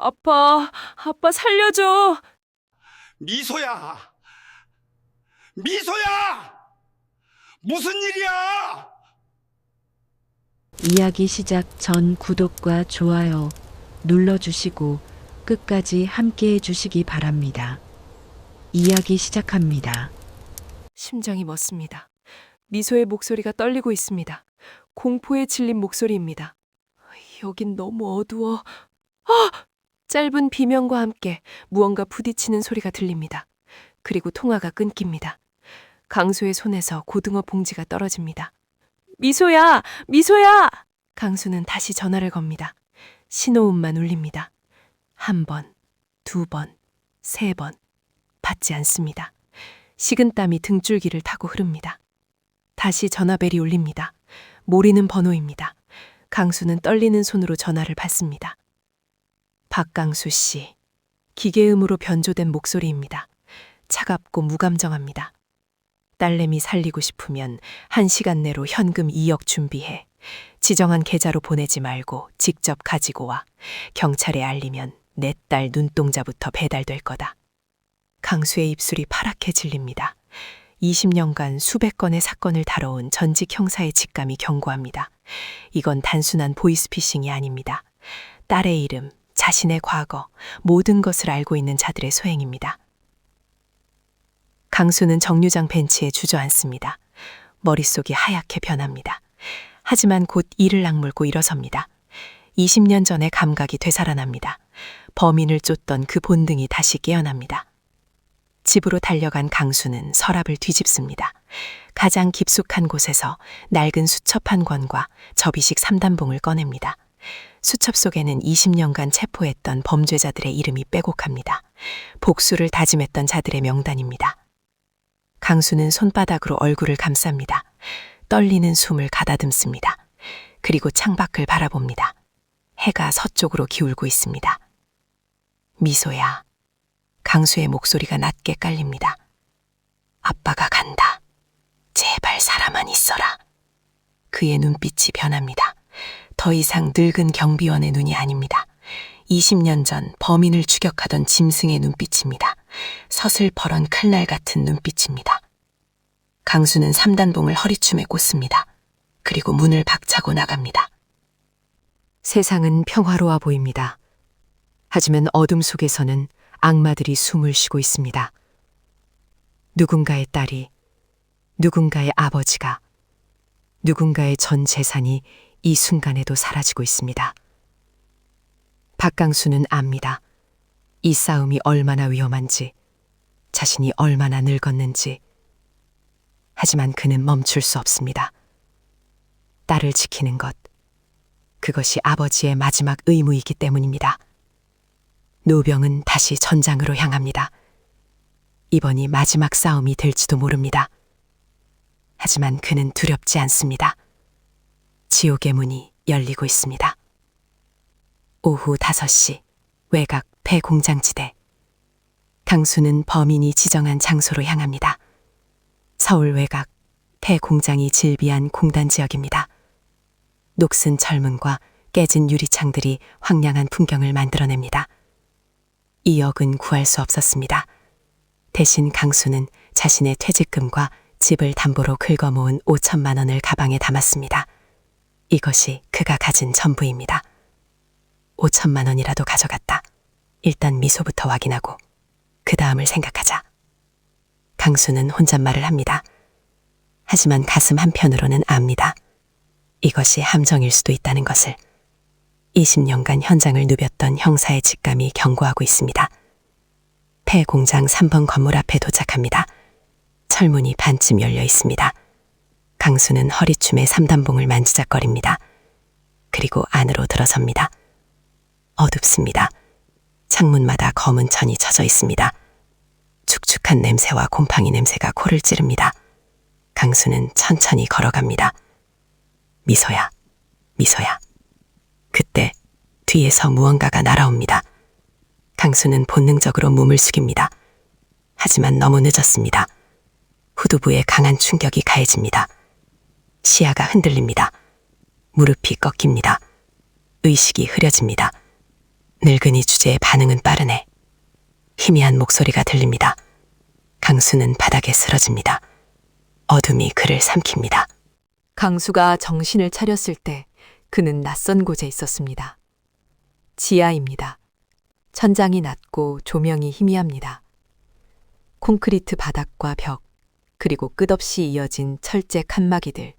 아빠 살려줘. 미소야! 미소야! 무슨 일이야? 이야기 시작 전 구독과 좋아요 눌러주시고 끝까지 함께 해주시기 바랍니다. 이야기 시작합니다. 심장이 멎습니다. 미소의 목소리가 떨리고 있습니다. 공포에 질린 목소리입니다. 여긴 너무 어두워. 짧은 비명과 함께 무언가 부딪히는 소리가 들립니다. 그리고 통화가 끊깁니다. 강수의 손에서 고등어 봉지가 떨어집니다. 미소야! 미소야! 강수는 다시 전화를 겁니다. 신호음만 울립니다. 한 번, 두 번, 세 번. 받지 않습니다. 식은땀이 등줄기를 타고 흐릅니다. 다시 전화벨이 울립니다. 모르는 번호입니다. 강수는 떨리는 손으로 전화를 받습니다. 박강수 씨. 기계음으로 변조된 목소리입니다. 차갑고 무감정합니다. 딸내미 살리고 싶으면 1시간 내로 현금 2억 준비해. 지정한 계좌로 보내지 말고 직접 가지고 와. 경찰에 알리면 내 딸 눈동자부터 배달될 거다. 강수의 입술이 파랗게 질립니다. 20년간 수백 건의 사건을 다뤄온 전직 형사의 직감이 경고합니다. 이건 단순한 보이스피싱이 아닙니다. 딸의 이름, 자신의 과거, 모든 것을 알고 있는 자들의 소행입니다. 강수는 정류장 벤치에 주저앉습니다. 머릿속이 하얗게 변합니다. 하지만 곧 이를 악물고 일어섭니다. 20년 전의 감각이 되살아납니다. 범인을 쫓던 그 본능이 다시 깨어납니다. 집으로 달려간 강수는 서랍을 뒤집습니다. 가장 깊숙한 곳에서 낡은 수첩 한 권과 접이식 3단봉을 꺼냅니다. 수첩 속에는 20년간 체포했던 범죄자들의 이름이 빼곡합니다. 복수를 다짐했던 자들의 명단입니다. 강수는 손바닥으로 얼굴을 감쌉니다. 떨리는 숨을 가다듬습니다. 그리고 창밖을 바라봅니다. 해가 서쪽으로 기울고 있습니다. 미소야. 강수의 목소리가 낮게 깔립니다. 아빠가 간다. 제발 살아만 있어라. 그의 눈빛이 변합니다. 더 이상 늙은 경비원의 눈이 아닙니다. 20년 전 범인을 추격하던 짐승의 눈빛입니다. 서슬퍼런 칼날 같은 눈빛입니다. 강수는 3단봉을 허리춤에 꽂습니다. 그리고 문을 박차고 나갑니다. 세상은 평화로워 보입니다. 하지만 어둠 속에서는 악마들이 숨을 쉬고 있습니다. 누군가의 딸이, 누군가의 아버지가, 누군가의 전 재산이 이 순간에도 사라지고 있습니다. 박강수는 압니다. 이 싸움이 얼마나 위험한지, 자신이 얼마나 늙었는지. 하지만 그는 멈출 수 없습니다. 딸을 지키는 것, 그것이 아버지의 마지막 의무이기 때문입니다. 노병은 다시 전장으로 향합니다. 이번이 마지막 싸움이 될지도 모릅니다. 하지만 그는 두렵지 않습니다. 지옥의 문이 열리고 있습니다. 오후 5시, 외곽 폐공장지대. 강수는 범인이 지정한 장소로 향합니다. 서울 외곽 폐공장이 질비한 공단 지역입니다. 녹슨 철문과 깨진 유리창들이 황량한 풍경을 만들어냅니다. 이 역은 구할 수 없었습니다. 대신 강수는 자신의 퇴직금과 집을 담보로 긁어모은 5천만 원을 가방에 담았습니다. 이것이 그가 가진 전부입니다. 5천만 원이라도 가져갔다. 일단 미소부터 확인하고 그 다음을 생각하자. 강수는 혼잣말을 합니다. 하지만 가슴 한편으로는 압니다. 이것이 함정일 수도 있다는 것을. 20년간 현장을 누볐던 형사의 직감이 경고하고 있습니다. 폐공장 3번 건물 앞에 도착합니다. 철문이 반쯤 열려 있습니다. 강수는 허리춤에 3단봉을 만지작거립니다. 그리고 안으로 들어섭니다. 어둡습니다. 창문마다 검은 천이 쳐져 있습니다. 축축한 냄새와 곰팡이 냄새가 코를 찌릅니다. 강수는 천천히 걸어갑니다. 미소야, 미소야. 그때 뒤에서 무언가가 날아옵니다. 강수는 본능적으로 몸을 숙입니다. 하지만 너무 늦었습니다. 후두부에 강한 충격이 가해집니다. 시야가 흔들립니다. 무릎이 꺾입니다. 의식이 흐려집니다. 늙은이 주제에 반응은 빠르네. 희미한 목소리가 들립니다. 강수는 바닥에 쓰러집니다. 어둠이 그를 삼킵니다. 강수가 정신을 차렸을 때 그는 낯선 곳에 있었습니다. 지하입니다. 천장이 낮고 조명이 희미합니다. 콘크리트 바닥과 벽, 그리고 끝없이 이어진 철제 칸막이들.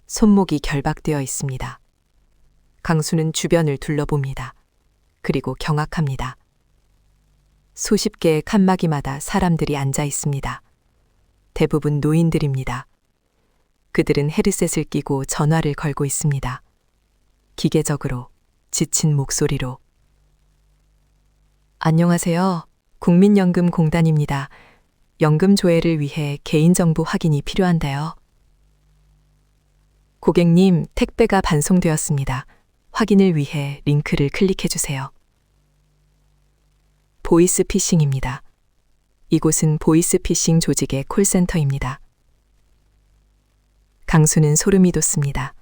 손목이 결박되어 있습니다. 강수는 주변을 둘러봅니다. 그리고 경악합니다. 수십 개의 칸막이마다 사람들이 앉아 있습니다. 대부분 노인들입니다. 그들은 헤드셋을 끼고 전화를 걸고 있습니다. 기계적으로, 지친 목소리로. 안녕하세요. 국민연금공단입니다. 연금 조회를 위해 개인정보 확인이 필요한데요. 고객님, 택배가 반송되었습니다. 확인을 위해 링크를 클릭해 주세요. 보이스피싱입니다. 이곳은 보이스피싱 조직의 콜센터입니다. 강수는 소름이 돋습니다.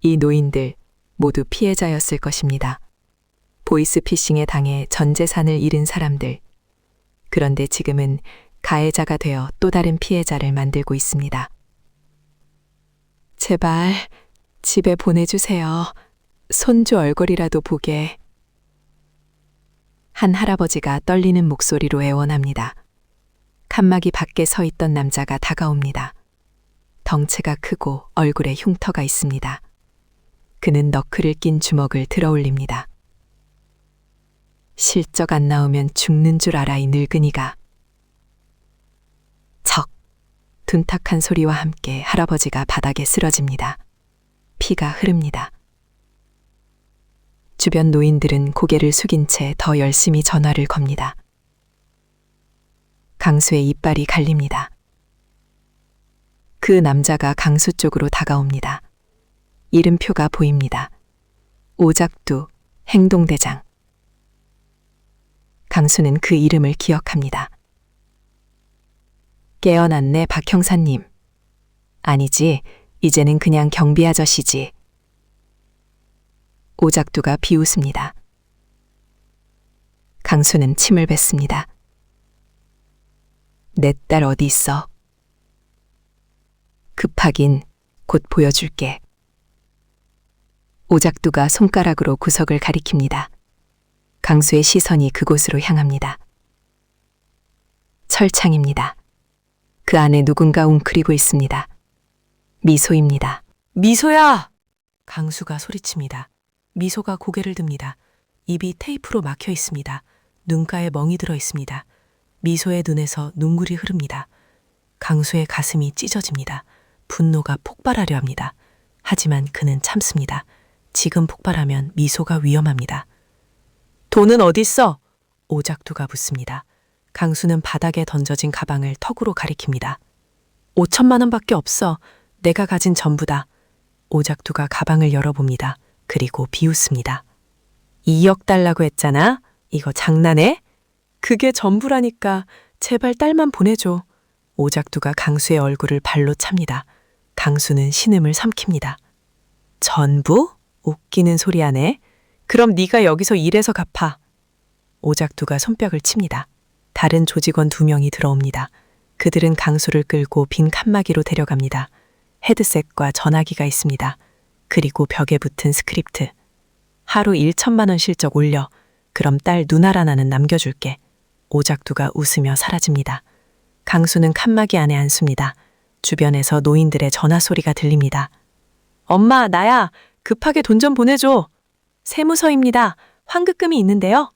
이 노인들 모두 피해자였을 것입니다. 보이스피싱에 당해 전 재산을 잃은 사람들. 그런데 지금은 가해자가 되어 또 다른 피해자를 만들고 있습니다. 제발 집에 보내주세요. 손주 얼굴이라도 보게. 한 할아버지가 떨리는 목소리로 애원합니다. 칸막이 밖에 서 있던 남자가 다가옵니다. 덩치가 크고 얼굴에 흉터가 있습니다. 그는 너클을 낀 주먹을 들어 올립니다. 실적 안 나오면 죽는 줄 알아, 이 늙은이가. 척! 둔탁한 소리와 함께 할아버지가 바닥에 쓰러집니다. 피가 흐릅니다. 주변 노인들은 고개를 숙인 채 더 열심히 전화를 겁니다. 강수의 이빨이 갈립니다. 그 남자가 강수 쪽으로 다가옵니다. 이름표가 보입니다. 오작두, 행동대장. 강수는 그 이름을 기억합니다. 깨어났네, 박 형사님. 아니지, 이제는 그냥 경비 아저씨지. 오작두가 비웃습니다. 강수는 침을 뱉습니다. 내 딸 어디 있어? 급하긴 곧 보여줄게. 오작두가 손가락으로 구석을 가리킵니다. 강수의 시선이 그곳으로 향합니다. 철창입니다. 그 안에 누군가 웅크리고 있습니다. 미소입니다. 미소야! 강수가 소리칩니다. 미소가 고개를 듭니다. 입이 테이프로 막혀 있습니다. 눈가에 멍이 들어 있습니다. 미소의 눈에서 눈물이 흐릅니다. 강수의 가슴이 찢어집니다. 분노가 폭발하려 합니다. 하지만 그는 참습니다. 지금 폭발하면 미소가 위험합니다. 돈은 어딨어? 오작두가 묻습니다. 강수는 바닥에 던져진 가방을 턱으로 가리킵니다. 5천만 원밖에 없어. 내가 가진 전부다. 오작두가 가방을 열어봅니다. 그리고 비웃습니다. 2억 달라고 했잖아? 이거 장난해? 그게 전부라니까. 제발 딸만 보내줘. 오작두가 강수의 얼굴을 발로 찹니다. 강수는 신음을 삼킵니다. 전부? 웃기는 소리 하네. 그럼 네가 여기서 일해서 갚아. 오작두가 손뼉을 칩니다. 다른 조직원 2명이 들어옵니다. 그들은 강수를 끌고 빈 칸막이로 데려갑니다. 헤드셋과 전화기가 있습니다. 그리고 벽에 붙은 스크립트. 하루 1천만 원 실적 올려. 그럼 딸 눈알 하나는 남겨줄게. 오작두가 웃으며 사라집니다. 강수는 칸막이 안에 앉습니다. 주변에서 노인들의 전화 소리가 들립니다. 엄마, 나야. 급하게 돈 좀 보내줘. 세무서입니다. 환급금이 있는데요.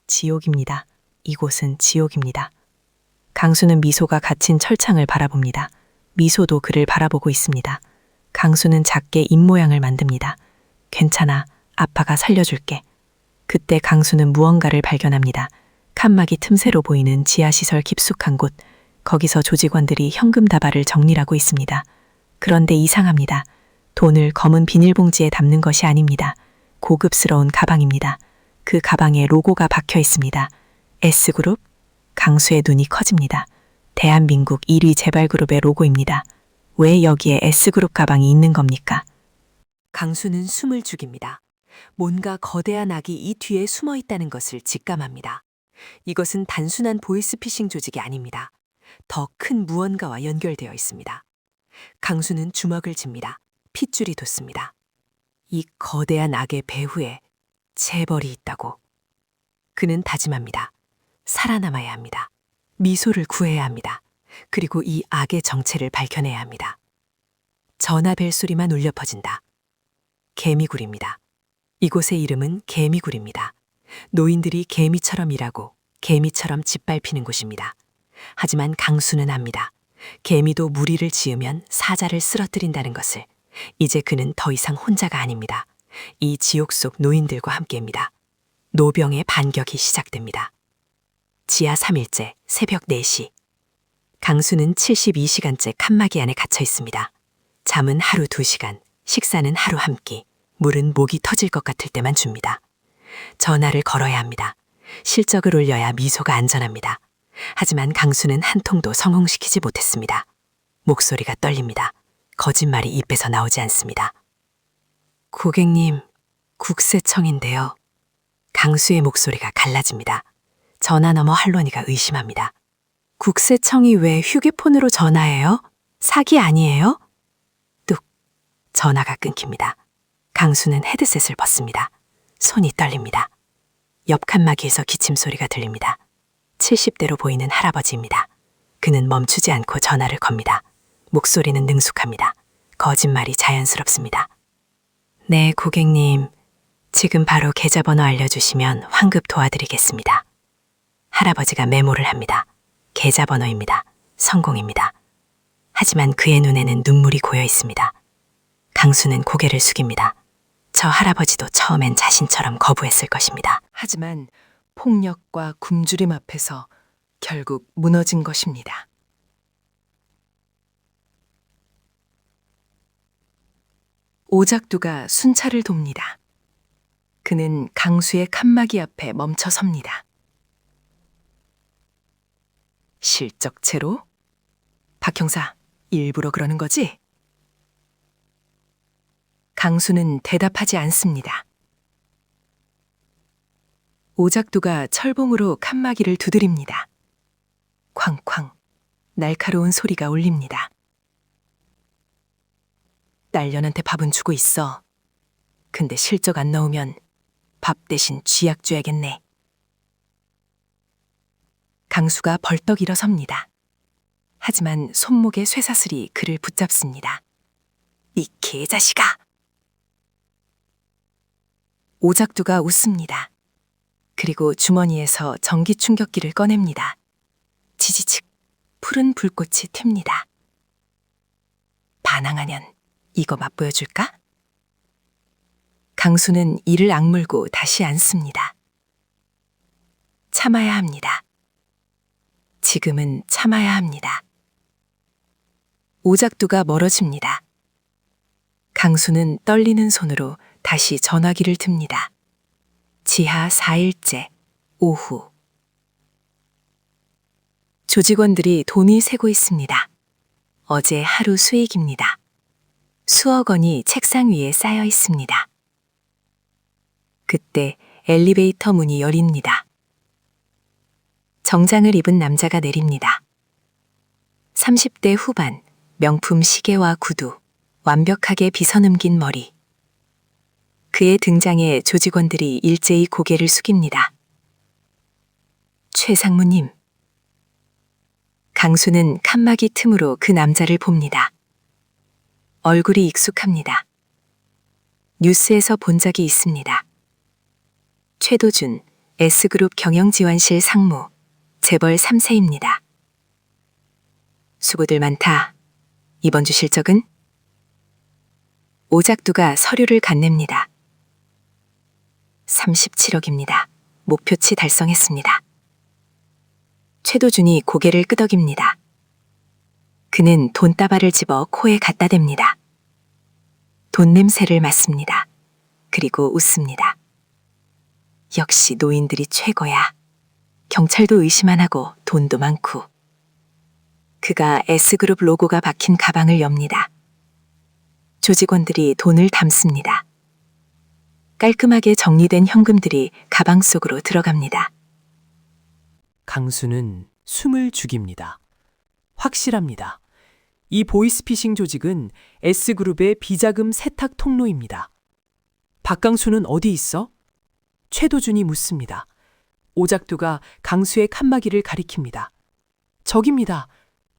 지옥입니다. 이곳은 지옥입니다. 강수는 미소가 갇힌 철창을 바라봅니다. 미소도 그를 바라보고 있습니다. 강수는 작게 입모양을 만듭니다. 괜찮아. 아빠가 살려줄게. 그때 강수는 무언가를 발견합니다. 칸막이 틈새로 보이는 지하시설 깊숙한 곳. 거기서 조직원들이 현금 다발을 정리하고 있습니다. 그런데 이상합니다. 돈을 검은 비닐봉지에 담는 것이 아닙니다. 고급스러운 가방입니다. 그 가방에 로고가 박혀 있습니다. S그룹? 강수의 눈이 커집니다. 대한민국 1위 재발그룹의 로고입니다. 왜 여기에 S그룹 가방이 있는 겁니까? 강수는 숨을 죽입니다. 뭔가 거대한 악이 이 뒤에 숨어 있다는 것을 직감합니다. 이것은 단순한 보이스피싱 조직이 아닙니다. 더 큰 무언가와 연결되어 있습니다. 강수는 주먹을 쥡니다. 핏줄이 돋습니다. 이 거대한 악의 배후에 재벌이 있다고. 그는 다짐합니다. 살아남아야 합니다. 미소를 구해야 합니다. 그리고 이 악의 정체를 밝혀내야 합니다. 전화벨 소리만 울려 퍼진다. 개미굴입니다. 이곳의 이름은 개미굴입니다. 노인들이 개미처럼 일하고 개미처럼 짓밟히는 곳입니다. 하지만 강수는 압니다. 개미도 무리를 지으면 사자를 쓰러뜨린다는 것을. 이제 그는 더 이상 혼자가 아닙니다. 이 지옥 속 노인들과 함께입니다. 노병의 반격이 시작됩니다. 지하 3일째 새벽 4시. 강수는 72시간째 칸막이 안에 갇혀 있습니다. 잠은 하루 2시간, 식사는 하루 한 끼, 물은 목이 터질 것 같을 때만 줍니다. 전화를 걸어야 합니다. 실적을 올려야 미소가 안전합니다. 하지만 강수는 한 통도 성공시키지 못했습니다. 목소리가 떨립니다. 거짓말이 입에서 나오지 않습니다. 고객님, 국세청인데요. 강수의 목소리가 갈라집니다. 전화 너머 할머니가 의심합니다. 국세청이 왜 휴대폰으로 전화해요? 사기 아니에요? 뚝. 전화가 끊깁니다. 강수는 헤드셋을 벗습니다. 손이 떨립니다. 옆 칸막이에서 기침 소리가 들립니다. 70대로 보이는 할아버지입니다. 그는 멈추지 않고 전화를 겁니다. 목소리는 능숙합니다. 거짓말이 자연스럽습니다. 네, 고객님. 지금 바로 계좌번호 알려주시면 환급 도와드리겠습니다. 할아버지가 메모를 합니다. 계좌번호입니다. 성공입니다. 하지만 그의 눈에는 눈물이 고여 있습니다. 강수는 고개를 숙입니다. 저 할아버지도 처음엔 자신처럼 거부했을 것입니다. 하지만 폭력과 굶주림 앞에서 결국 무너진 것입니다. 오작두가 순찰을 돕니다. 그는 강수의 칸막이 앞에 멈춰 섭니다. 실적체로? 박 형사, 일부러 그러는 거지? 강수는 대답하지 않습니다. 오작두가 철봉으로 칸막이를 두드립니다. 쾅쾅, 날카로운 소리가 울립니다. 딸년한테 밥은 주고 있어. 근데 실적 안 나오면 밥 대신 쥐약 줘야겠네. 강수가 벌떡 일어섭니다. 하지만 손목의 쇠사슬이 그를 붙잡습니다. 이 개자식아! 오작두가 웃습니다. 그리고 주머니에서 전기 충격기를 꺼냅니다. 지지직, 푸른 불꽃이 튑니다. 반항하면 이거 맛보여줄까? 강수는 이를 악물고 다시 앉습니다. 참아야 합니다. 지금은 참아야 합니다. 오작두가 멀어집니다. 강수는 떨리는 손으로 다시 전화기를 듭니다. 지하 4일째 오후. 조직원들이 돈이 새고 있습니다. 어제 하루 수익입니다. 수억 원이 책상 위에 쌓여 있습니다. 그때 엘리베이터 문이 열립니다. 정장을 입은 남자가 내립니다. 30대 후반, 명품 시계와 구두, 완벽하게 빗어넘긴 머리. 그의 등장에 조직원들이 일제히 고개를 숙입니다. 최상무님. 강수는 칸막이 틈으로 그 남자를 봅니다. 얼굴이 익숙합니다. 뉴스에서 본 적이 있습니다. 최도준, S그룹 경영지원실 상무, 재벌 3세입니다. 수고들 많다. 이번 주 실적은? 오작두가 서류를 간냅니다. 37억입니다. 목표치 달성했습니다. 최도준이 고개를 끄덕입니다. 그는 돈다발을 집어 코에 갖다 댑니다. 돈 냄새를 맡습니다. 그리고 웃습니다. 역시 노인들이 최고야. 경찰도 의심 안 하고 돈도 많고. 그가 S그룹 로고가 박힌 가방을 엽니다. 조직원들이 돈을 담습니다. 깔끔하게 정리된 현금들이 가방 속으로 들어갑니다. 강수는 숨을 죽입니다. 확실합니다. 이 보이스피싱 조직은 S그룹의 비자금 세탁 통로입니다. 박강수는 어디 있어? 최도준이 묻습니다. 오작두가 강수의 칸막이를 가리킵니다. 적입니다.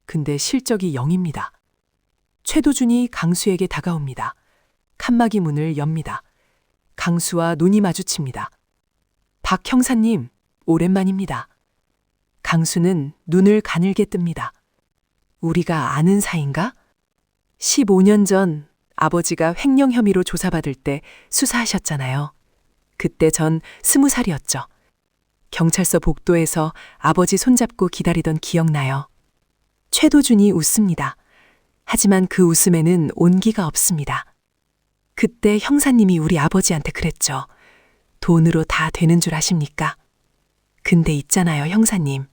근데 실적이 0입니다. 최도준이 강수에게 다가옵니다. 칸막이 문을 엽니다. 강수와 눈이 마주칩니다. 박 형사님, 오랜만입니다. 강수는 눈을 가늘게 뜹니다. 우리가 아는 사이인가? 15년 전 아버지가 횡령 혐의로 조사받을 때 수사하셨잖아요. 그때 전 20살이었죠. 경찰서 복도에서 아버지 손잡고 기다리던 기억나요. 최도준이 웃습니다. 하지만 그 웃음에는 온기가 없습니다. 그때 형사님이 우리 아버지한테 그랬죠. 돈으로 다 되는 줄 아십니까? 근데 있잖아요, 형사님.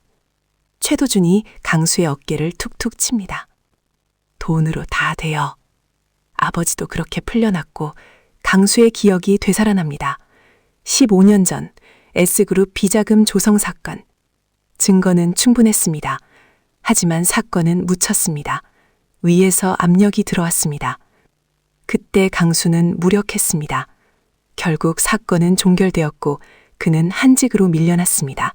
최도준이 강수의 어깨를 툭툭 칩니다. 돈으로 다 돼요. 아버지도 그렇게 풀려났고 강수의 기억이 되살아납니다. 15년 전 S그룹 비자금 조성 사건. 증거는 충분했습니다. 하지만 사건은 묻혔습니다. 위에서 압력이 들어왔습니다. 그때 강수는 무력했습니다. 결국 사건은 종결되었고 그는 한직으로 밀려났습니다.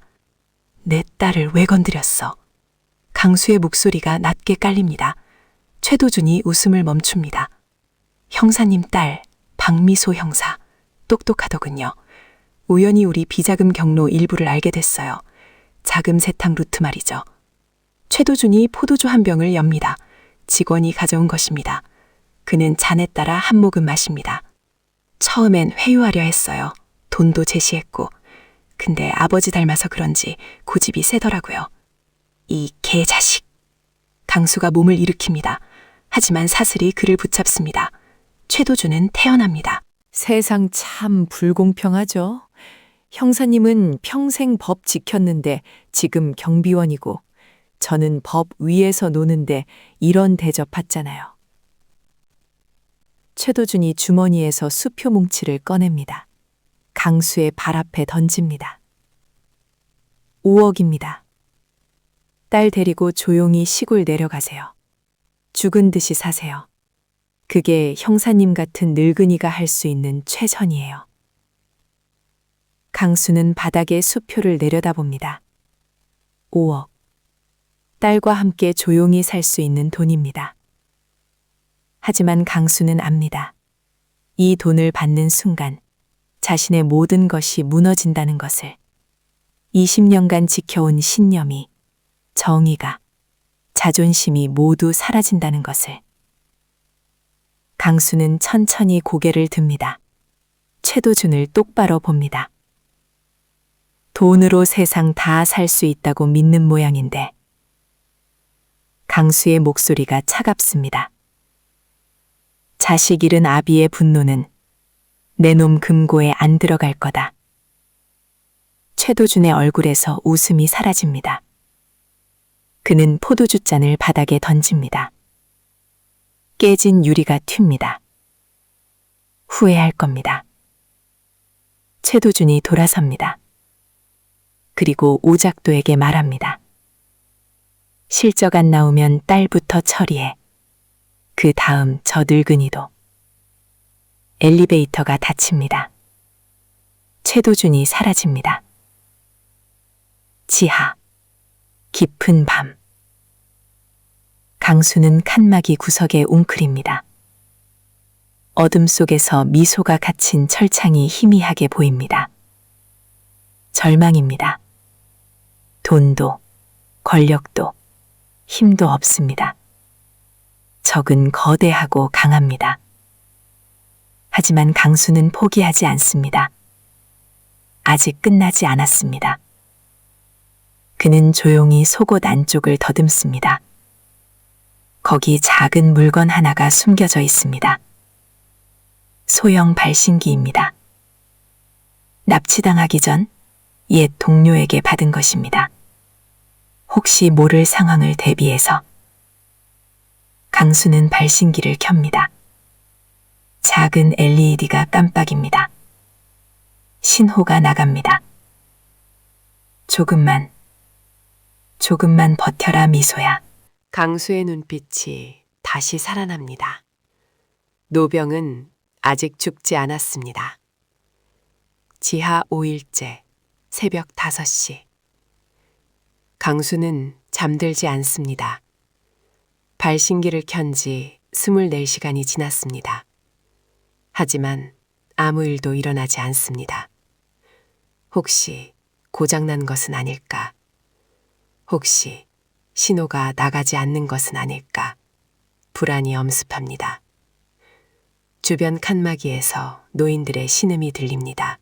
내 딸을 왜 건드렸어? 강수의 목소리가 낮게 깔립니다. 최도준이 웃음을 멈춥니다. 형사님 딸, 박미소 형사. 똑똑하더군요. 우연히 우리 비자금 경로 일부를 알게 됐어요. 자금 세탁 루트 말이죠. 최도준이 포도주 한 병을 엽니다. 직원이 가져온 것입니다. 그는 잔에 따라 한 모금 마십니다. 처음엔 회유하려 했어요. 돈도 제시했고. 근데 아버지 닮아서 그런지 고집이 세더라고요. 이 개자식. 강수가 몸을 일으킵니다. 하지만 사슬이 그를 붙잡습니다. 최도준은 태어납니다. 세상 참 불공평하죠. 형사님은 평생 법 지켰는데 지금 경비원이고 저는 법 위에서 노는데 이런 대접 받잖아요. 최도준이 주머니에서 수표 뭉치를 꺼냅니다. 강수의 발 앞에 던집니다. 5억입니다. 딸 데리고 조용히 시골 내려가세요. 죽은 듯이 사세요. 그게 형사님 같은 늙은이가 할 수 있는 최선이에요. 강수는 바닥에 수표를 내려다봅니다. 5억. 딸과 함께 조용히 살 수 있는 돈입니다. 하지만 강수는 압니다. 이 돈을 받는 순간 자신의 모든 것이 무너진다는 것을. 20년간 지켜온 신념이, 정의가, 자존심이 모두 사라진다는 것을. 강수는 천천히 고개를 듭니다. 최도준을 똑바로 봅니다. 돈으로 세상 다 살 수 있다고 믿는 모양인데. 강수의 목소리가 차갑습니다. 자식 잃은 아비의 분노는 내 놈 금고에 안 들어갈 거다. 최도준의 얼굴에서 웃음이 사라집니다. 그는 포도주 잔을 바닥에 던집니다. 깨진 유리가 튑니다. 후회할 겁니다. 최도준이 돌아섭니다. 그리고 오작도에게 말합니다. 실적 안 나오면 딸부터 처리해. 그 다음 저 늙은이도. 엘리베이터가 닫힙니다. 최도준이 사라집니다. 지하. 깊은 밤. 강수는 칸막이 구석에 웅크립니다. 어둠 속에서 미소가 갇힌 철창이 희미하게 보입니다. 절망입니다. 돈도, 권력도, 힘도 없습니다. 적은 거대하고 강합니다. 하지만 강수는 포기하지 않습니다. 아직 끝나지 않았습니다. 그는 조용히 속옷 안쪽을 더듬습니다. 거기 작은 물건 하나가 숨겨져 있습니다. 소형 발신기입니다. 납치당하기 전 옛 동료에게 받은 것입니다. 혹시 모를 상황을 대비해서. 강수는 발신기를 켭니다. 작은 LED가 깜빡입니다. 신호가 나갑니다. 조금만 버텨라, 미소야. 강수의 눈빛이 다시 살아납니다. 노병은 아직 죽지 않았습니다. 지하 5일째 새벽 5시. 강수는 잠들지 않습니다. 발신기를 켠 지 24시간이 지났습니다. 하지만 아무 일도 일어나지 않습니다. 혹시 고장난 것은 아닐까? 혹시 신호가 나가지 않는 것은 아닐까? 불안이 엄습합니다. 주변 칸막이에서 노인들의 신음이 들립니다.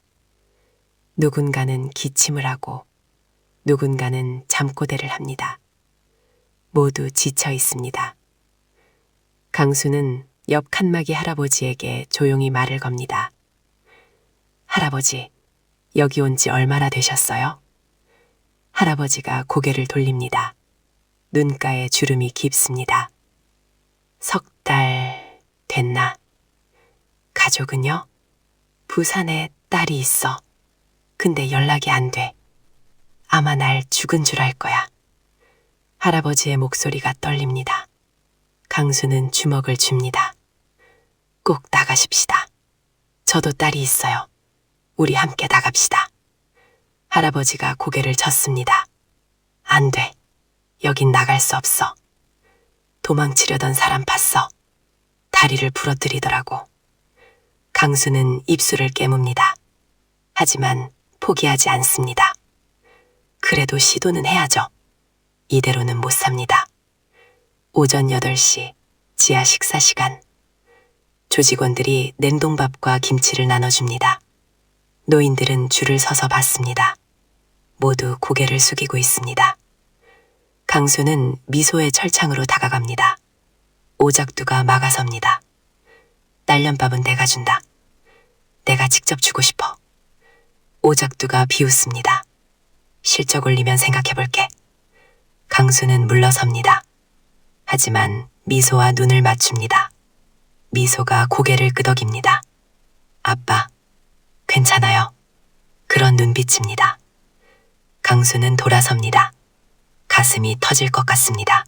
누군가는 기침을 하고 누군가는 잠꼬대를 합니다. 모두 지쳐 있습니다. 강수는 옆 칸막이 할아버지에게 조용히 말을 겁니다. 할아버지, 여기 온 지 얼마나 되셨어요? 할아버지가 고개를 돌립니다. 눈가에 주름이 깊습니다. 3달 됐나? 가족은요? 부산에 딸이 있어. 근데 연락이 안 돼. 아마 날 죽은 줄 알 거야. 할아버지의 목소리가 떨립니다. 강수는 주먹을 줍니다. 꼭 나가십시다. 저도 딸이 있어요. 우리 함께 나갑시다. 할아버지가 고개를 젓습니다. 안 돼. 여긴 나갈 수 없어. 도망치려던 사람 봤어. 다리를 부러뜨리더라고. 강수는 입술을 깨뭅니다. 하지만 포기하지 않습니다. 그래도 시도는 해야죠. 이대로는 못 삽니다. 오전 8시 지하 식사 시간. 조직원들이 냉동밥과 김치를 나눠줍니다. 노인들은 줄을 서서 받습니다. 모두 고개를 숙이고 있습니다. 강수는 미소의 철창으로 다가갑니다. 오작두가 막아섭니다. 날련밥은 내가 준다. 내가 직접 주고 싶어. 오작두가 비웃습니다. 실적 올리면 생각해볼게. 강수는 물러섭니다. 하지만 미소와 눈을 맞춥니다. 미소가 고개를 끄덕입니다. 아빠, 괜찮아요. 그런 눈빛입니다. 강수는 돌아섭니다. 가슴이 터질 것 같습니다.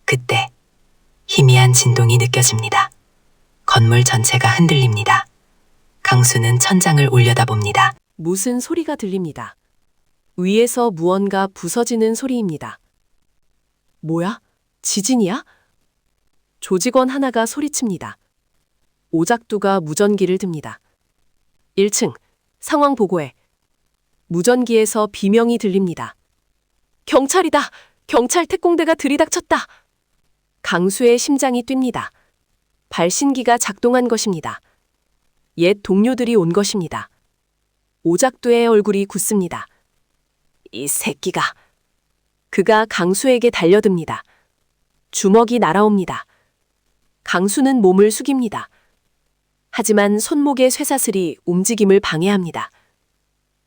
그때 희미한 진동이 느껴집니다. 건물 전체가 흔들립니다. 강수는 천장을 올려다봅니다. 무슨 소리가 들립니다. 위에서 무언가 부서지는 소리입니다. 뭐야? 지진이야? 조직원 하나가 소리칩니다. 오작두가 무전기를 듭니다. 1층, 상황 보고해. 무전기에서 비명이 들립니다. 경찰이다! 경찰 특공대가 들이닥쳤다! 강수의 심장이 뜁니다. 발신기가 작동한 것입니다. 옛 동료들이 온 것입니다. 오작두의 얼굴이 굳습니다. 이 새끼가. 그가 강수에게 달려듭니다. 주먹이 날아옵니다. 강수는 몸을 숙입니다. 하지만 손목의 쇠사슬이 움직임을 방해합니다.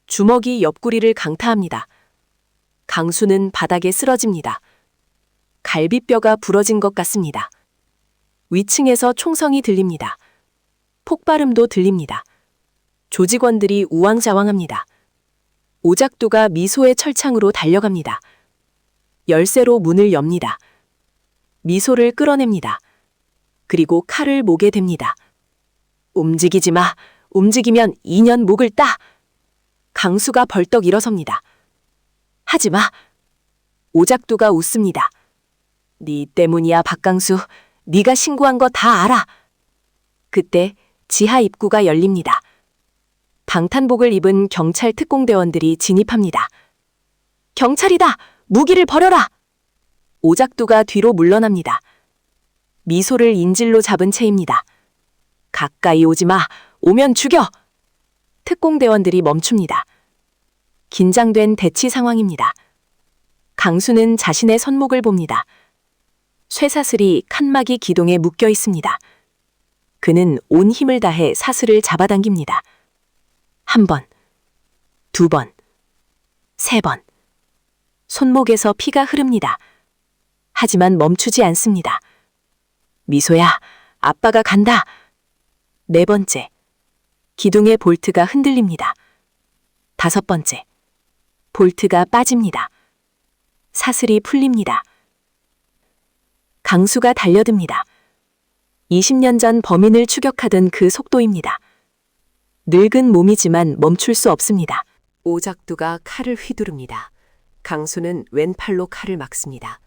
주먹이 옆구리를 강타합니다. 강수는 바닥에 쓰러집니다. 갈비뼈가 부러진 것 같습니다. 위층에서 총성이 들립니다. 폭발음도 들립니다. 조직원들이 우왕좌왕합니다. 오작두가 미소의 철창으로 달려갑니다. 열쇠로 문을 엽니다. 미소를 끌어냅니다. 그리고 칼을 목에 댑니다. 움직이지 마. 움직이면 2년 목을 따. 강수가 벌떡 일어섭니다. 하지 마. 오작두가 웃습니다. 네 때문이야, 박강수. 네가 신고한 거 다 알아. 그때 지하 입구가 열립니다. 방탄복을 입은 경찰 특공대원들이 진입합니다. 경찰이다! 무기를 버려라! 오작두가 뒤로 물러납니다. 미소를 인질로 잡은 채입니다. 가까이 오지 마! 오면 죽여! 특공대원들이 멈춥니다. 긴장된 대치 상황입니다. 강수는 자신의 손목을 봅니다. 쇠사슬이 칸막이 기동에 묶여 있습니다. 그는 온 힘을 다해 사슬을 잡아당깁니다. 1번, 2번, 3번. 손목에서 피가 흐릅니다. 하지만 멈추지 않습니다. 미소야, 아빠가 간다. 4번째. 기둥의 볼트가 흔들립니다. 5번째. 볼트가 빠집니다. 사슬이 풀립니다. 강수가 달려듭니다. 20년 전 범인을 추격하던 그 속도입니다. 늙은 몸이지만 멈출 수 없습니다. 오작두가 칼을 휘두릅니다. 강수는 왼팔로 칼을 막습니다.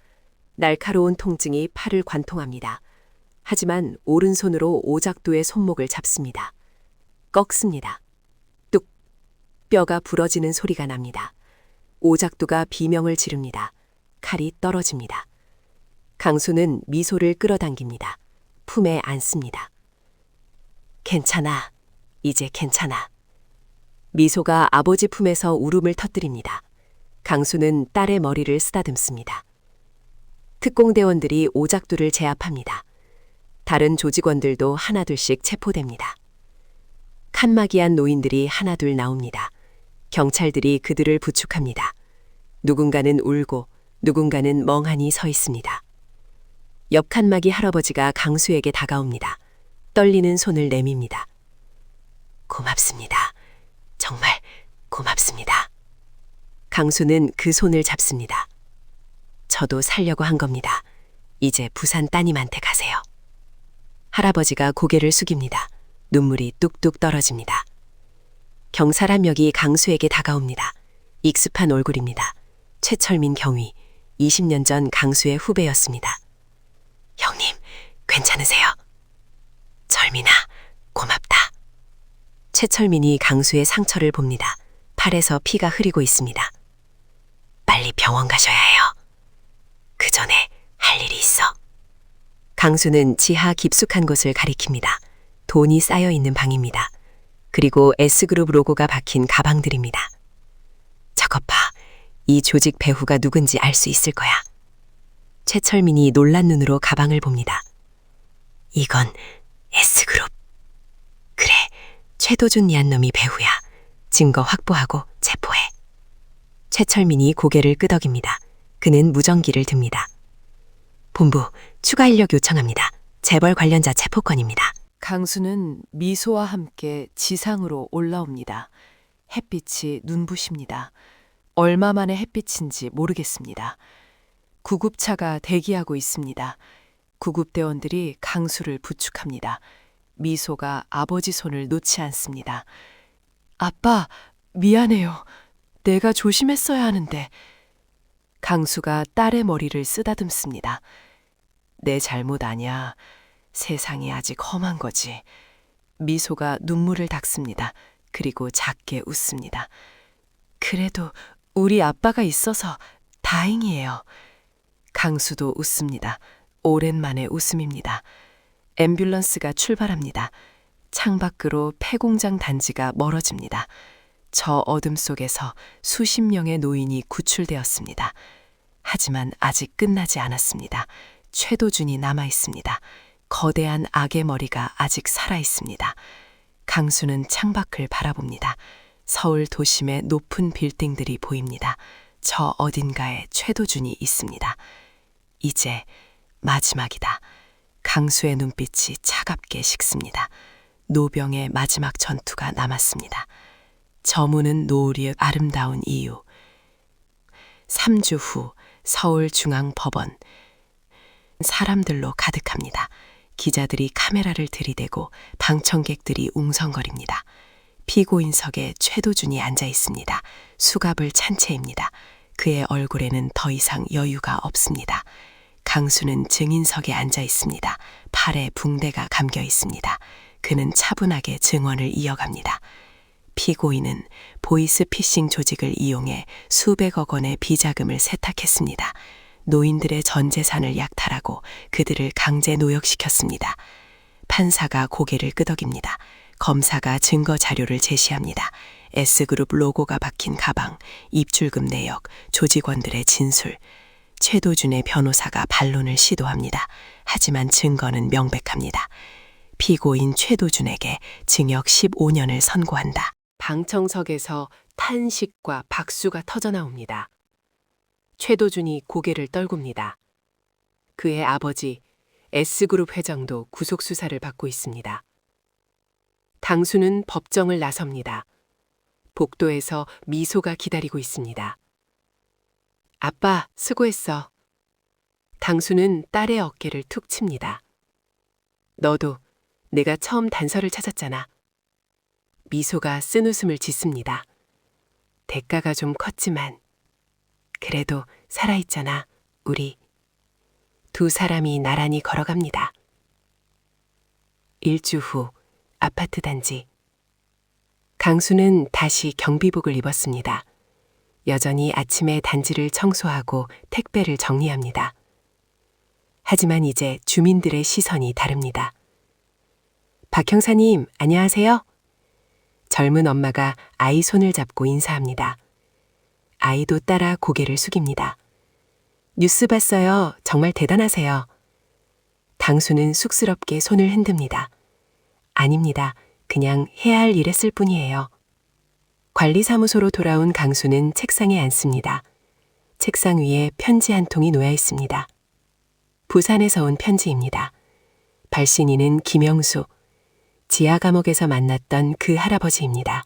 날카로운 통증이 팔을 관통합니다. 하지만 오른손으로 오작두의 손목을 잡습니다. 꺾습니다. 뚝! 뼈가 부러지는 소리가 납니다. 오작두가 비명을 지릅니다. 칼이 떨어집니다. 강수는 미소를 끌어당깁니다. 품에 안습니다. 괜찮아. 이제 괜찮아. 미소가 아버지 품에서 울음을 터뜨립니다. 강수는 딸의 머리를 쓰다듬습니다. 특공대원들이 오작두를 제압합니다. 다른 조직원들도 하나둘씩 체포됩니다. 칸막이한 노인들이 하나둘 나옵니다. 경찰들이 그들을 부축합니다. 누군가는 울고 누군가는 멍하니 서 있습니다. 옆 칸막이 할아버지가 강수에게 다가옵니다. 떨리는 손을 내밉니다. 고맙습니다. 정말 고맙습니다. 강수는 그 손을 잡습니다. 저도 살려고 한 겁니다. 이제 부산 따님한테 가세요. 할아버지가 고개를 숙입니다. 눈물이 뚝뚝 떨어집니다. 경찰 한 명이 강수에게 다가옵니다. 익숙한 얼굴입니다. 최철민 경위, 20년 전 강수의 후배였습니다. 형님, 괜찮으세요? 철민아, 고맙다. 최철민이 강수의 상처를 봅니다. 팔에서 피가 흐르고 있습니다. 빨리 병원 가셔야 해요. 그 전에 할 일이 있어. 강수는 지하 깊숙한 곳을 가리킵니다. 돈이 쌓여 있는 방입니다. 그리고 S그룹 로고가 박힌 가방들입니다. 저것 봐. 이 조직 배후가 누군지 알 수 있을 거야. 최철민이 놀란 눈으로 가방을 봅니다. 이건 S그룹. 그래, 최도준이란 놈이 배후야. 증거 확보하고 체포해. 최철민이 고개를 끄덕입니다. 그는 무전기를 듭니다. 본부, 추가 인력 요청합니다. 재벌 관련자 체포건입니다. 강수는 미소와 함께 지상으로 올라옵니다. 햇빛이 눈부십니다. 얼마 만의 햇빛인지 모르겠습니다. 구급차가 대기하고 있습니다. 구급대원들이 강수를 부축합니다. 미소가 아버지 손을 놓지 않습니다. 아빠, 미안해요. 내가 조심했어야 하는데. 강수가 딸의 머리를 쓰다듬습니다. 내 잘못 아냐. 세상이 아직 험한 거지. 미소가 눈물을 닦습니다. 그리고 작게 웃습니다. 그래도 우리 아빠가 있어서 다행이에요. 강수도 웃습니다. 오랜만에 웃음입니다. 앰뷸런스가 출발합니다. 창밖으로 폐공장 단지가 멀어집니다. 저 어둠 속에서 수십 명의 노인이 구출되었습니다. 하지만 아직 끝나지 않았습니다. 최도준이 남아 있습니다. 거대한 악의 머리가 아직 살아 있습니다. 강수는 창밖을 바라봅니다. 서울 도심의 높은 빌딩들이 보입니다. 저 어딘가에 최도준이 있습니다. 이제 마지막이다. 강수의 눈빛이 차갑게 식습니다. 노병의 마지막 전투가 남았습니다. 저문은 노을이 아름다운 이유. 3주 후 서울중앙법원. 사람들로 가득합니다. 기자들이 카메라를 들이대고 방청객들이 웅성거립니다. 피고인석에 최도준이 앉아 있습니다. 수갑을 찬 채입니다. 그의 얼굴에는 더 이상 여유가 없습니다. 강수는 증인석에 앉아 있습니다. 팔에 붕대가 감겨 있습니다. 그는 차분하게 증언을 이어갑니다. 피고인은 보이스피싱 조직을 이용해 수백억 원의 비자금을 세탁했습니다. 노인들의 전 재산을 약탈하고 그들을 강제 노역시켰습니다. 판사가 고개를 끄덕입니다. 검사가 증거 자료를 제시합니다. S그룹 로고가 박힌 가방, 입출금 내역, 조직원들의 진술. 최도준의 변호사가 반론을 시도합니다. 하지만 증거는 명백합니다. 피고인 최도준에게 징역 15년을 선고한다. 방청석에서 탄식과 박수가 터져나옵니다. 최도준이 고개를 떨굽니다. 그의 아버지 S그룹 회장도 구속수사를 받고 있습니다. 당수는 법정을 나섭니다. 복도에서 미소가 기다리고 있습니다. 아빠, 수고했어. 당수는 딸의 어깨를 툭 칩니다. 너도 내가 처음 단서를 찾았잖아. 미소가 쓴웃음을 짓습니다. 대가가 좀 컸지만 그래도 살아있잖아, 우리. 두 사람이 나란히 걸어갑니다. 일주 후 아파트 단지. 강수는 다시 경비복을 입었습니다. 여전히 아침에 단지를 청소하고 택배를 정리합니다. 하지만 이제 주민들의 시선이 다릅니다. 박 형사님, 안녕하세요. 젊은 엄마가 아이 손을 잡고 인사합니다. 아이도 따라 고개를 숙입니다. 뉴스 봤어요. 정말 대단하세요. 당수는 쑥스럽게 손을 흔듭니다. 아닙니다. 그냥 해야 할 일 했을 뿐이에요. 관리사무소로 돌아온 강수는 책상에 앉습니다. 책상 위에 편지 한 통이 놓여 있습니다. 부산에서 온 편지입니다. 발신인은 김영수, 지하 감옥에서 만났던 그 할아버지입니다.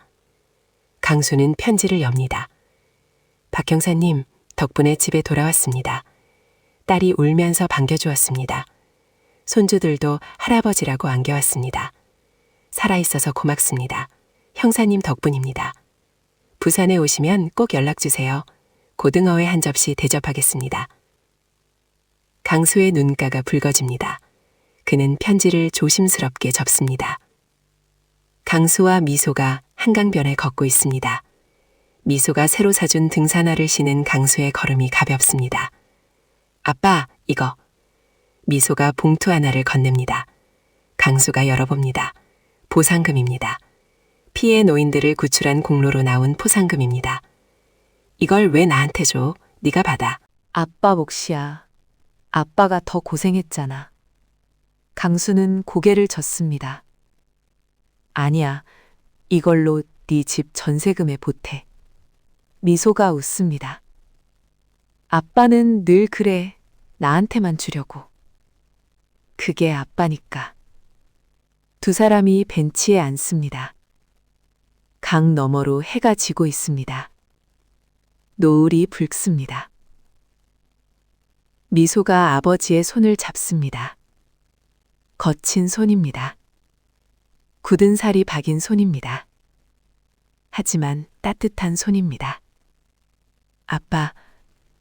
강수는 편지를 엽니다. 박 형사님, 덕분에 집에 돌아왔습니다. 딸이 울면서 반겨주었습니다. 손주들도 할아버지라고 안겨왔습니다. 살아있어서 고맙습니다. 형사님 덕분입니다. 부산에 오시면 꼭 연락주세요. 고등어회 한 접시 대접하겠습니다. 강수의 눈가가 붉어집니다. 그는 편지를 조심스럽게 접습니다. 강수와 미소가 한강변에 걷고 있습니다. 미소가 새로 사준 등산화를 신은 강수의 걸음이 가볍습니다. 아빠, 이거. 미소가 봉투 하나를 건넵니다. 강수가 열어봅니다. 보상금입니다. 피해 노인들을 구출한 공로로 나온 포상금입니다. 이걸 왜 나한테 줘? 네가 받아. 아빠 몫이야. 아빠가 더 고생했잖아. 강수는 고개를 젓습니다. 아니야. 이걸로 네 집 전세금에 보태. 미소가 웃습니다. 아빠는 늘 그래. 나한테만 주려고. 그게 아빠니까. 두 사람이 벤치에 앉습니다. 강 너머로 해가 지고 있습니다. 노을이 붉습니다. 미소가 아버지의 손을 잡습니다. 거친 손입니다. 굳은 살이 박인 손입니다. 하지만 따뜻한 손입니다. 아빠,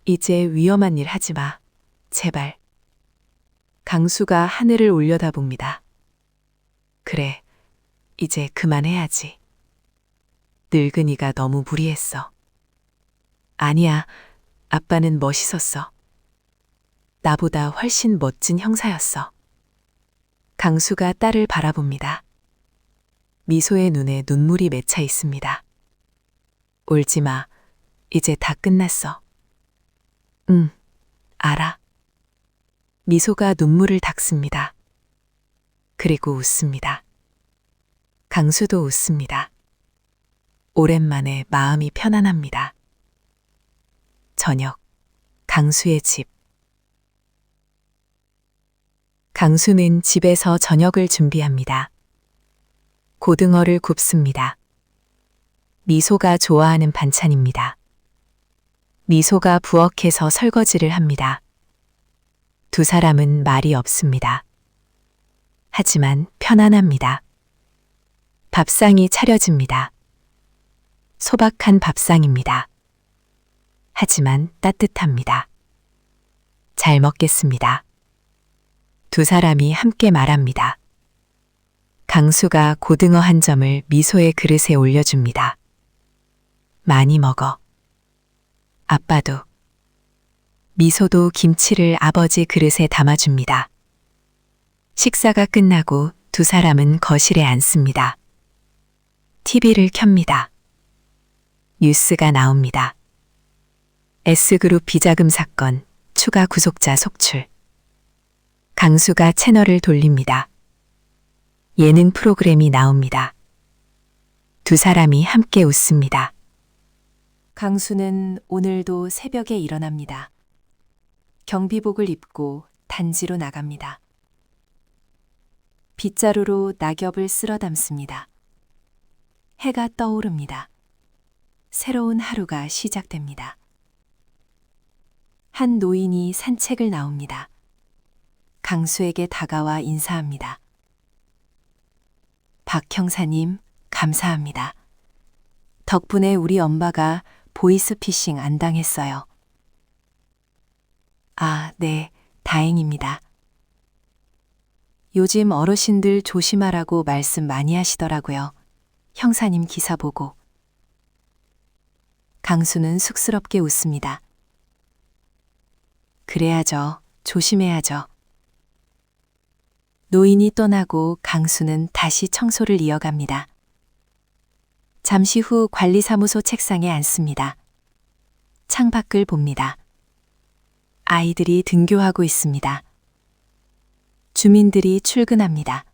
이제 위험한 일 하지 마. 제발. 강수가 하늘을 올려다봅니다. 그래, 이제 그만해야지. 늙은이가 너무 무리했어. 아니야, 아빠는 멋있었어. 나보다 훨씬 멋진 형사였어. 강수가 딸을 바라봅니다. 미소의 눈에 눈물이 맺혀 있습니다. 울지 마. 이제 다 끝났어. 응, 알아. 미소가 눈물을 닦습니다. 그리고 웃습니다. 강수도 웃습니다. 오랜만에 마음이 편안합니다. 저녁, 강수의 집. 강수는 집에서 저녁을 준비합니다. 고등어를 굽습니다. 미소가 좋아하는 반찬입니다. 미소가 부엌에서 설거지를 합니다. 두 사람은 말이 없습니다. 하지만 편안합니다. 밥상이 차려집니다. 소박한 밥상입니다. 하지만 따뜻합니다. 잘 먹겠습니다. 두 사람이 함께 말합니다. 강수가 고등어 한 점을 미소의 그릇에 올려줍니다. 많이 먹어. 아빠도. 미소도 김치를 아버지 그릇에 담아줍니다. 식사가 끝나고 두 사람은 거실에 앉습니다. TV를 켭니다. 뉴스가 나옵니다. S그룹 비자금 사건, 추가 구속자 속출. 강수가 채널을 돌립니다. 예능 프로그램이 나옵니다. 두 사람이 함께 웃습니다. 강수는 오늘도 새벽에 일어납니다. 경비복을 입고 단지로 나갑니다. 빗자루로 낙엽을 쓸어 담습니다. 해가 떠오릅니다. 새로운 하루가 시작됩니다. 한 노인이 산책을 나옵니다. 강수에게 다가와 인사합니다. 박 형사님, 감사합니다. 덕분에 우리 엄마가 보이스피싱 안 당했어요. 아, 네, 다행입니다. 요즘 어르신들 조심하라고 말씀 많이 하시더라고요. 형사님 기사 보고. 강수는 쑥스럽게 웃습니다. 그래야죠. 조심해야죠. 노인이 떠나고 강수는 다시 청소를 이어갑니다. 잠시 후 관리사무소 책상에 앉습니다. 창밖을 봅니다. 아이들이 등교하고 있습니다. 주민들이 출근합니다.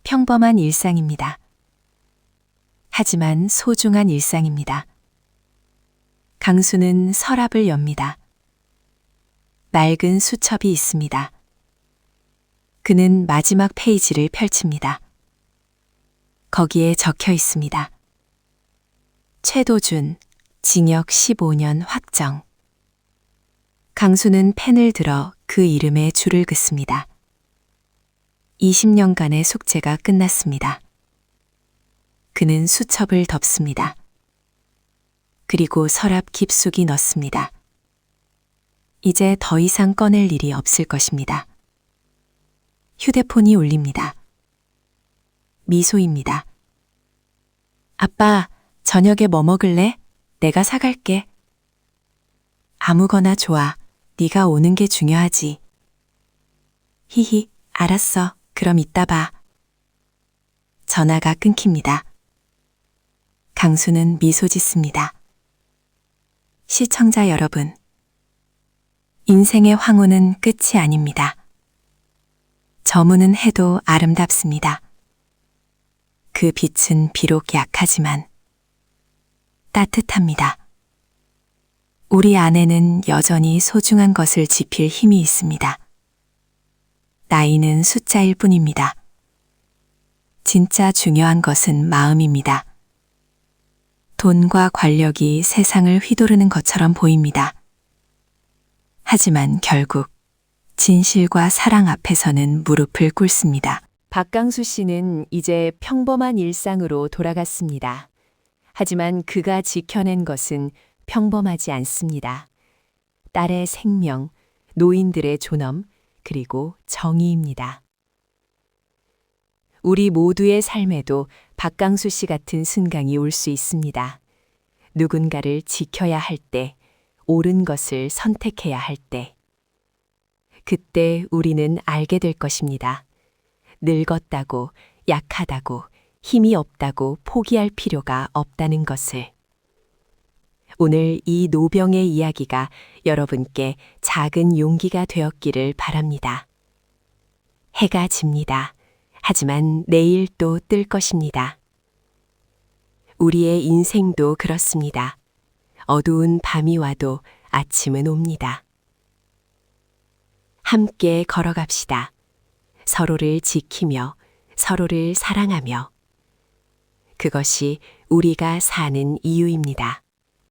평범한 일상입니다. 하지만 소중한 일상입니다. 강수는 서랍을 엽니다. 낡은 수첩이 있습니다. 그는 마지막 페이지를 펼칩니다. 거기에 적혀 있습니다. 최도준, 징역 15년 확정. 강수는 펜을 들어 그 이름에 줄을 긋습니다. 20년간의 숙제가 끝났습니다. 그는 수첩을 덮습니다. 그리고 서랍 깊숙이 넣습니다. 이제 더 이상 꺼낼 일이 없을 것입니다. 휴대폰이 울립니다. 미소입니다. 아빠, 저녁에 뭐 먹을래? 내가 사갈게. 아무거나 좋아. 네가 오는 게 중요하지. 히히, 알았어. 그럼 이따 봐. 전화가 끊깁니다. 강수는 미소 짓습니다. 시청자 여러분, 인생의 황혼은 끝이 아닙니다. 저무는 해도 아름답습니다. 그 빛은 비록 약하지만 따뜻합니다. 우리 안에는 여전히 소중한 것을 지필 힘이 있습니다. 나이는 숫자일 뿐입니다. 진짜 중요한 것은 마음입니다. 돈과 관력이 세상을 휘두르는 것처럼 보입니다. 하지만 결국 진실과 사랑 앞에서는 무릎을 꿇습니다. 박강수 씨는 이제 평범한 일상으로 돌아갔습니다. 하지만 그가 지켜낸 것은 평범하지 않습니다. 딸의 생명, 노인들의 존엄, 그리고 정의입니다. 우리 모두의 삶에도 박강수 씨 같은 순간이 올 수 있습니다. 누군가를 지켜야 할 때, 옳은 것을 선택해야 할 때. 그때 우리는 알게 될 것입니다. 늙었다고, 약하다고, 힘이 없다고 포기할 필요가 없다는 것을. 오늘 이 노병의 이야기가 여러분께 작은 용기가 되었기를 바랍니다. 해가 집니다. 하지만 내일 또 뜰 것입니다. 우리의 인생도 그렇습니다. 어두운 밤이 와도 아침은 옵니다. 함께 걸어갑시다. 서로를 지키며 서로를 사랑하며. 그것이 우리가 사는 이유입니다.